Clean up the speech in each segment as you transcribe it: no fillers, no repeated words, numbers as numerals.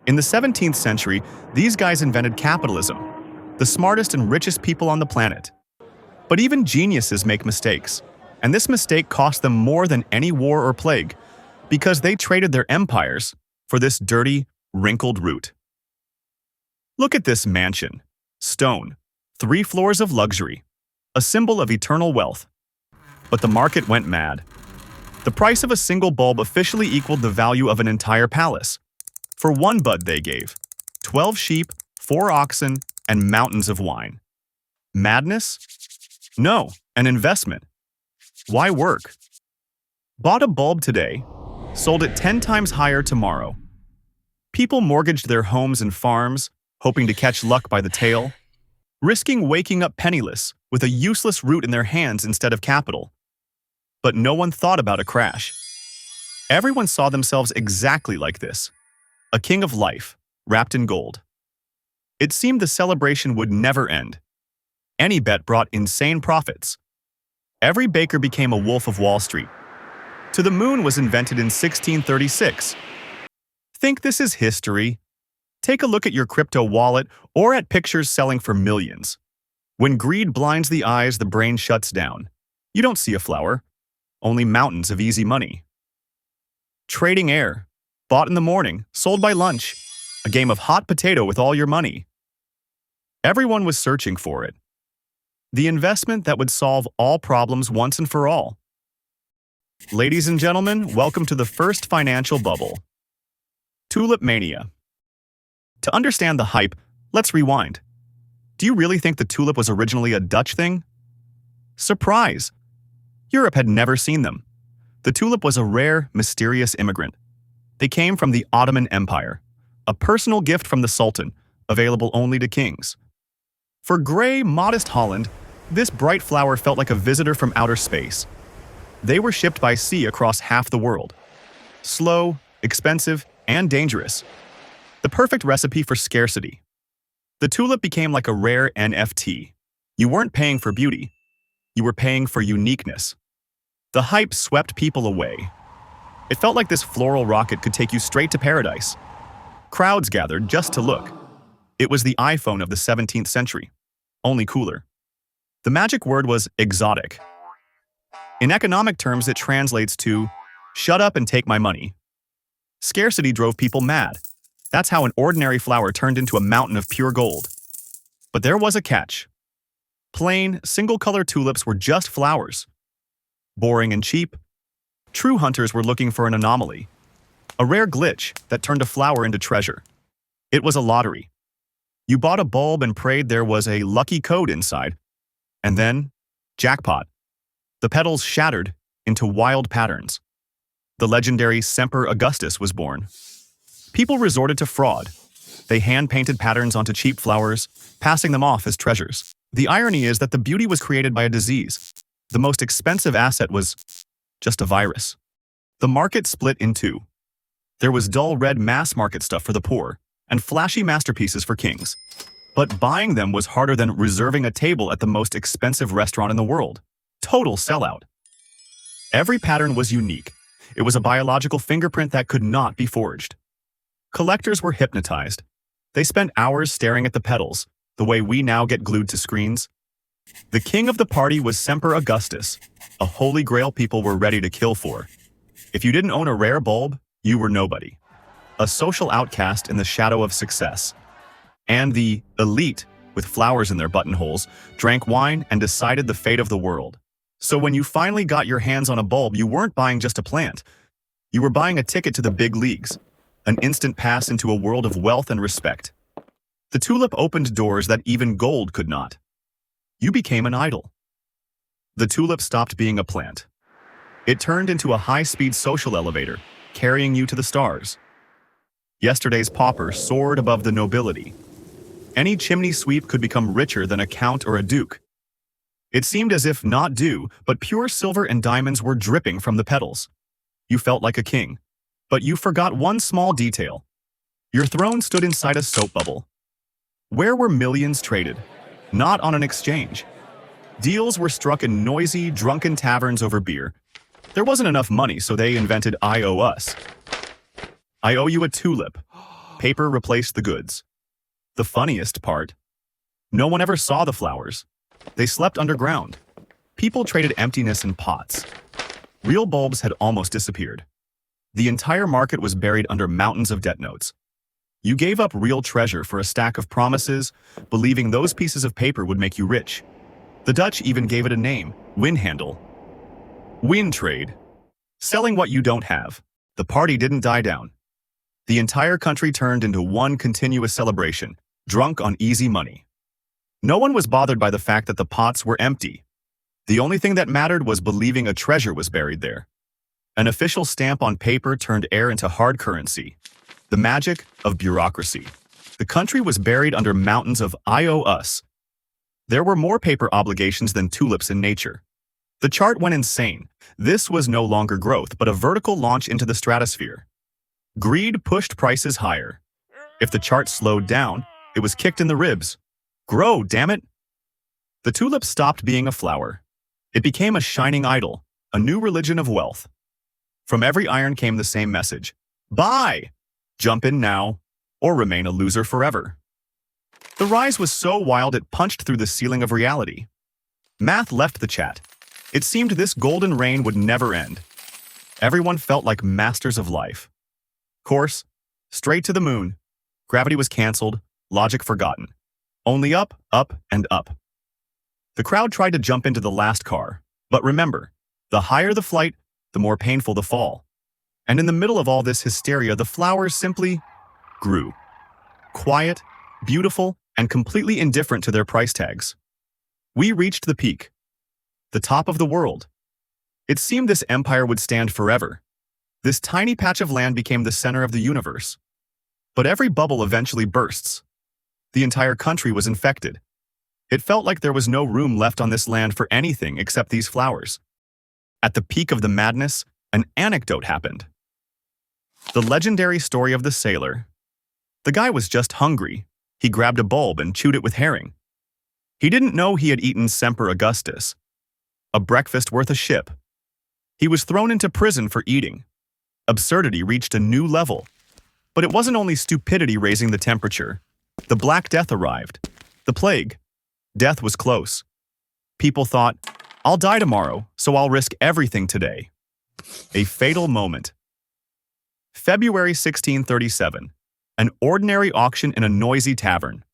In the 17th century, these guys invented capitalism, the smartest and richest people on the planet. But even geniuses make mistakes, and this mistake cost them more than any war or plague, because they traded their empires for this dirty, wrinkled root. Look at this mansion. Stone, 3 floors of luxury, a symbol of eternal wealth. But the market went mad. The price of a single bulb officially equaled the value of an entire palace. For one bud they gave 12 sheep, 4 oxen, and mountains of wine. Madness? No, an investment. Why work? Bought a bulb today, sold it 10 times higher tomorrow. People mortgaged their homes and farms, hoping to catch luck by the tail, risking waking up penniless with a useless root in their hands instead of capital. But no one thought about a crash. Everyone saw themselves exactly like this, a king of life, wrapped in gold. It seemed the celebration would never end. Any bet brought insane profits. Every baker became a wolf of Wall Street. To the Moon was invented in 1636. Think this is history? Take a look at your crypto wallet or at pictures selling for millions. When greed blinds the eyes, the brain shuts down. You don't see a flower, only mountains of easy money. Trading air, bought in the morning, sold by lunch. A game of hot potato with all your money. Everyone was searching for it. The investment that would solve all problems once and for all. Ladies and gentlemen, welcome to the first financial bubble. Tulip Mania. To understand the hype, let's rewind. Do you really think the tulip was originally a Dutch thing? Surprise! Europe had never seen them. The tulip was a rare, mysterious immigrant. They came from the Ottoman Empire, a personal gift from the Sultan, available only to kings. For gray, modest Holland, this bright flower felt like a visitor from outer space. They were shipped by sea across half the world. Slow, expensive, and dangerous. The perfect recipe for scarcity. The tulip became like a rare NFT. You weren't paying for beauty. You were paying for uniqueness. The hype swept people away. It felt like this floral rocket could take you straight to paradise. Crowds gathered just to look. It was the iPhone of the 17th century, only cooler. The magic word was exotic. In economic terms, it translates to, shut up and take my money. Scarcity drove people mad. That's how an ordinary flower turned into a mountain of pure gold. But there was a catch. Plain, single-color tulips were just flowers. Boring and cheap. True hunters were looking for an anomaly. A rare glitch that turned a flower into treasure. It was a lottery. You bought a bulb and prayed there was a lucky code inside. And then, jackpot. The petals shattered into wild patterns. The legendary Semper Augustus was born. People resorted to fraud. They hand-painted patterns onto cheap flowers, passing them off as treasures. The irony is that the beauty was created by a disease. The most expensive asset was just a virus. The market split in two. There was dull red mass market stuff for the poor, and flashy masterpieces for kings. But buying them was harder than reserving a table at the most expensive restaurant in the world. Total sellout. Every pattern was unique. It was a biological fingerprint that could not be forged. Collectors were hypnotized. They spent hours staring at the petals, the way we now get glued to screens. The king of the party was Semper Augustus, a holy grail people were ready to kill for. If you didn't own a rare bulb, you were nobody. A social outcast in the shadow of success. And the elite, with flowers in their buttonholes, drank wine and decided the fate of the world. So when you finally got your hands on a bulb, you weren't buying just a plant. You were buying a ticket to the big leagues, an instant pass into a world of wealth and respect. The tulip opened doors that even gold could not. You became an idol. The tulip stopped being a plant. It turned into a high-speed social elevator, carrying you to the stars. Yesterday's pauper soared above the nobility. Any chimney sweep could become richer than a count or a duke. It seemed as if not dew, but pure silver and diamonds were dripping from the petals. You felt like a king. But you forgot one small detail. Your throne stood inside a soap bubble. Where were millions traded? Not on an exchange. Deals were struck in noisy, drunken taverns over beer. There wasn't enough money, so they invented I owe us. I owe you a tulip. paper replaced the goods. The funniest part, no one ever saw the flowers. They slept underground. People traded emptiness in pots. Real bulbs had almost disappeared. The entire market was buried under mountains of debt notes. You gave up real treasure for a stack of promises, believing those pieces of paper would make you rich. The Dutch even gave it a name, Windhandel. Wind trade. Selling what you don't have. The party didn't die down. The entire country turned into one continuous celebration, drunk on easy money. No one was bothered by the fact that the pots were empty. The only thing that mattered was believing a treasure was buried there. An official stamp on paper turned air into hard currency. The magic of bureaucracy. The country was buried under mountains of I owe us. There were more paper obligations than tulips in nature. The chart went insane. This was no longer growth, but a vertical launch into the stratosphere. Greed pushed prices higher. If the chart slowed down, it was kicked in the ribs. Grow, damn it! The tulip stopped being a flower. It became a shining idol, a new religion of wealth. From every iron came the same message. Buy! Jump in now, or remain a loser forever. The rise was so wild it punched through the ceiling of reality. Math left the chat. It seemed this golden reign would never end. Everyone felt like masters of life. Course, straight to the moon. Gravity was cancelled, logic forgotten. Only up, up, and up. The crowd tried to jump into the last car, but remember, the higher the flight, the more painful the fall. And in the middle of all this hysteria, the flowers simply grew. Quiet, beautiful, and completely indifferent to their price tags. We reached the peak. The top of the world. It seemed this empire would stand forever. This tiny patch of land became the center of the universe. But every bubble eventually bursts. The entire country was infected. It felt like there was no room left on this land for anything except these flowers. At the peak of the madness, an anecdote happened. The legendary story of the sailor. The guy was just hungry. He grabbed a bulb and chewed it with herring. He didn't know he had eaten Semper Augustus, a breakfast worth a ship. He was thrown into prison for eating. Absurdity reached a new level. But it wasn't only stupidity raising the temperature. The Black Death arrived. The plague. Death was close. People thought, I'll die tomorrow, so I'll risk everything today. A fatal moment. February 1637. An ordinary auction in a noisy tavern.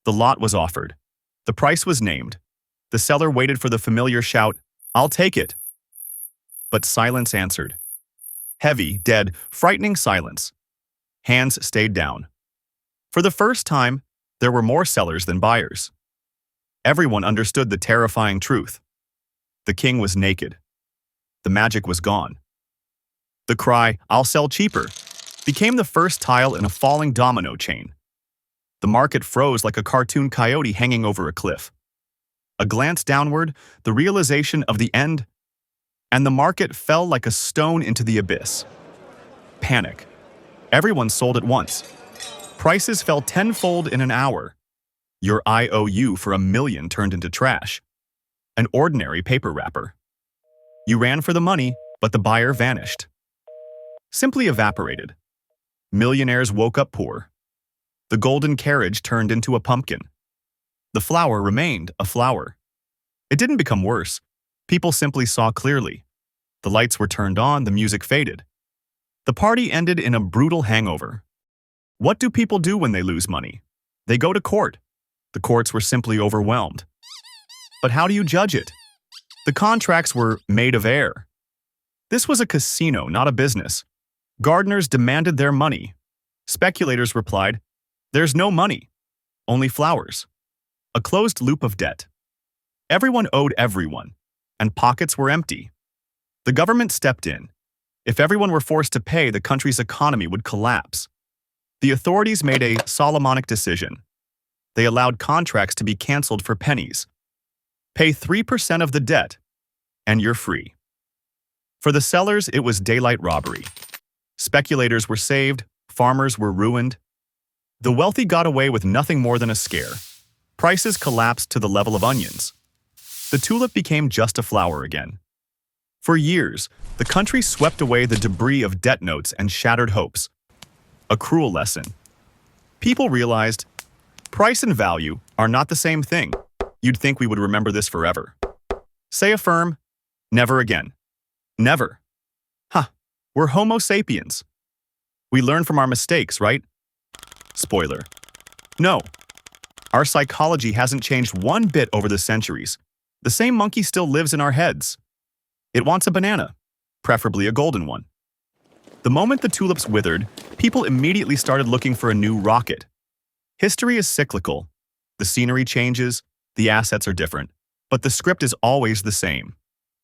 The lot was offered. The price was named. The seller waited for the familiar shout, I'll take it. But silence answered. Heavy, dead, frightening silence. Hands stayed down. For the first time, there were more sellers than buyers. Everyone understood the terrifying truth. The king was naked. The magic was gone. The cry, I'll sell cheaper, became the first tile in a falling domino chain. The market froze like a cartoon coyote hanging over a cliff. A glance downward, the realization of the end, and the market fell like a stone into the abyss. Panic. Everyone sold at once. Prices fell tenfold in an hour. Your IOU for $1 million turned into trash. An ordinary paper wrapper. You ran for the money, but the buyer vanished. Simply evaporated. Millionaires woke up poor. The golden carriage turned into a pumpkin. The flower remained a flower. It didn't become worse. People simply saw clearly. The lights were turned on, the music faded. The party ended in a brutal hangover. What do people do when they lose money? They go to court. The courts were simply overwhelmed. But how do you judge it? The contracts were made of air. This was a casino, not a business. Gardeners demanded their money. Speculators replied, there's no money, only flowers. A closed loop of debt. Everyone owed everyone, and pockets were empty. The government stepped in. If everyone were forced to pay, the country's economy would collapse. The authorities made a Solomonic decision. They allowed contracts to be canceled for pennies. Pay 3% of the debt, and you're free. For the sellers, it was daylight robbery. Speculators were saved, farmers were ruined. The wealthy got away with nothing more than a scare. Prices collapsed to the level of onions. The tulip became just a flower again. For years, the country swept away the debris of debt notes and shattered hopes. A cruel lesson. People realized price and value are not the same thing. You'd think we would remember this forever. Say affirm, never again. Never. Huh, we're Homo sapiens. We learn from our mistakes, right? Spoiler. No. Our psychology hasn't changed one bit over the centuries. The same monkey still lives in our heads. It wants a banana, preferably a golden one. The moment the tulips withered, people immediately started looking for a new rocket. History is cyclical. The scenery changes, the assets are different, but the script is always the same.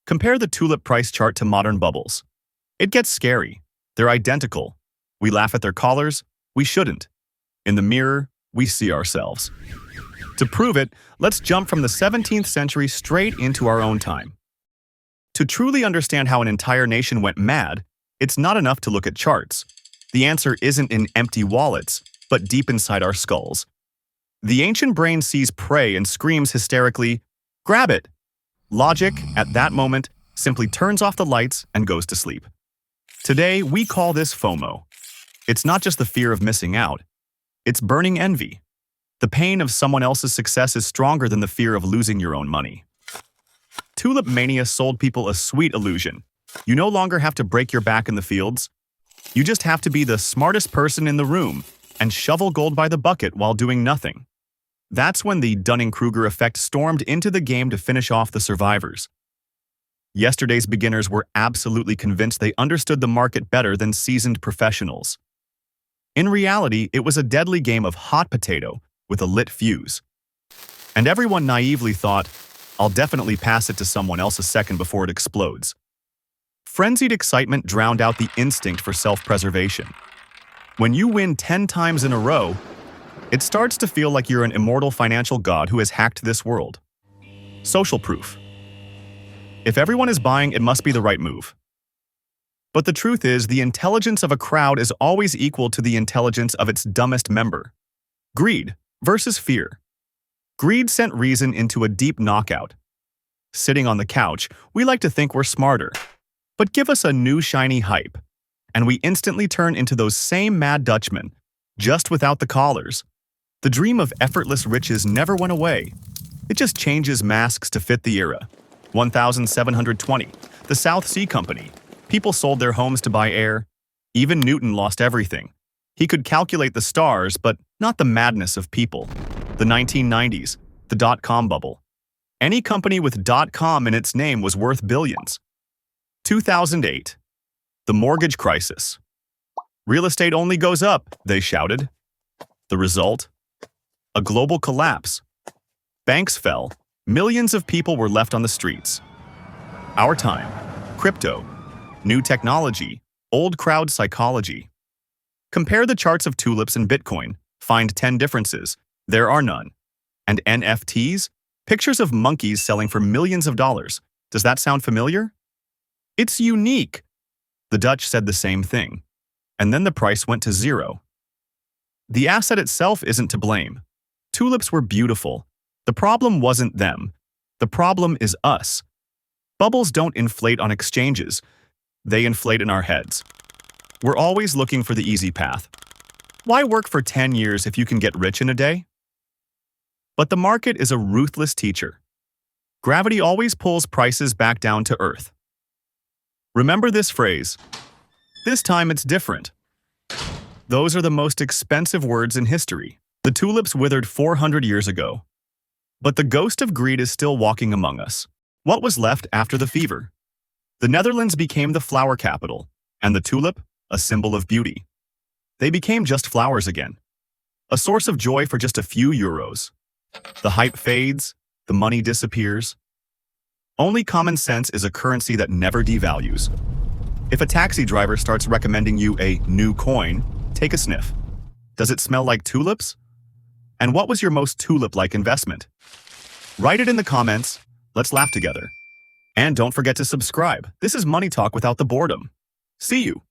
Compare the tulip price chart to modern bubbles. It gets scary. They're identical. We laugh at their collars. We shouldn't. In the mirror, we see ourselves. To prove it, let's jump from the 17th century straight into our own time. To truly understand how an entire nation went mad, it's not enough to look at charts. The answer isn't in empty wallets, but deep inside our skulls. The ancient brain sees prey and screams hysterically, "Grab it!" Logic, at that moment, simply turns off the lights and goes to sleep. Today, we call this FOMO. It's not just the fear of missing out. It's burning envy. The pain of someone else's success is stronger than the fear of losing your own money. Tulip Mania sold people a sweet illusion. You no longer have to break your back in the fields. You just have to be the smartest person in the room and shovel gold by the bucket while doing nothing. That's when the Dunning-Kruger effect stormed into the game to finish off the survivors. Yesterday's beginners were absolutely convinced they understood the market better than seasoned professionals. In reality, it was a deadly game of hot potato with a lit fuse. And everyone naively thought, "I'll definitely pass it to someone else a second before it explodes." Frenzied excitement drowned out the instinct for self-preservation. When you win 10 times in a row, it starts to feel like you're an immortal financial god who has hacked this world. Social proof. If everyone is buying, it must be the right move. But the truth is, the intelligence of a crowd is always equal to the intelligence of its dumbest member. Greed versus fear. Greed sent reason into a deep knockout. Sitting on the couch, we like to think we're smarter. But give us a new shiny hype, and we instantly turn into those same Mad Dutchmen, just without the collars. The dream of effortless riches never went away. It just changes masks to fit the era. 1720, the South Sea Company. People sold their homes to buy air. Even Newton lost everything. He could calculate the stars, but not the madness of people. The 1990s, the dot-com bubble. Any company with .com in its name was worth billions. 2008, the mortgage crisis. Real estate only goes up, they shouted. The result? A global collapse. Banks fell. Millions of people were left on the streets. Our time. Crypto. New technology. Old crowd psychology. Compare the charts of tulips and Bitcoin. Find 10 differences. There are none. And NFTs? Pictures of monkeys selling for millions of dollars. Does that sound familiar? It's unique. The Dutch said the same thing. And then the price went to zero. The asset itself isn't to blame. Tulips were beautiful. The problem wasn't them. The problem is us. Bubbles don't inflate on exchanges. They inflate in our heads. We're always looking for the easy path. Why work for 10 years if you can get rich in a day? But the market is a ruthless teacher. Gravity always pulls prices back down to earth. Remember this phrase. This time it's different. Those are the most expensive words in history. The tulips withered 400 years ago. But the ghost of greed is still walking among us. What was left after the fever? The Netherlands became the flower capital, and the tulip, a symbol of beauty. They became just flowers again. A source of joy for just a few euros. The hype fades, the money disappears. Only common sense is a currency that never devalues. If a taxi driver starts recommending you a new coin, take a sniff. Does it smell like tulips? And what was your most tulip-like investment? Write it in the comments. Let's laugh together. And don't forget to subscribe. This is Money Talk without the boredom. See you.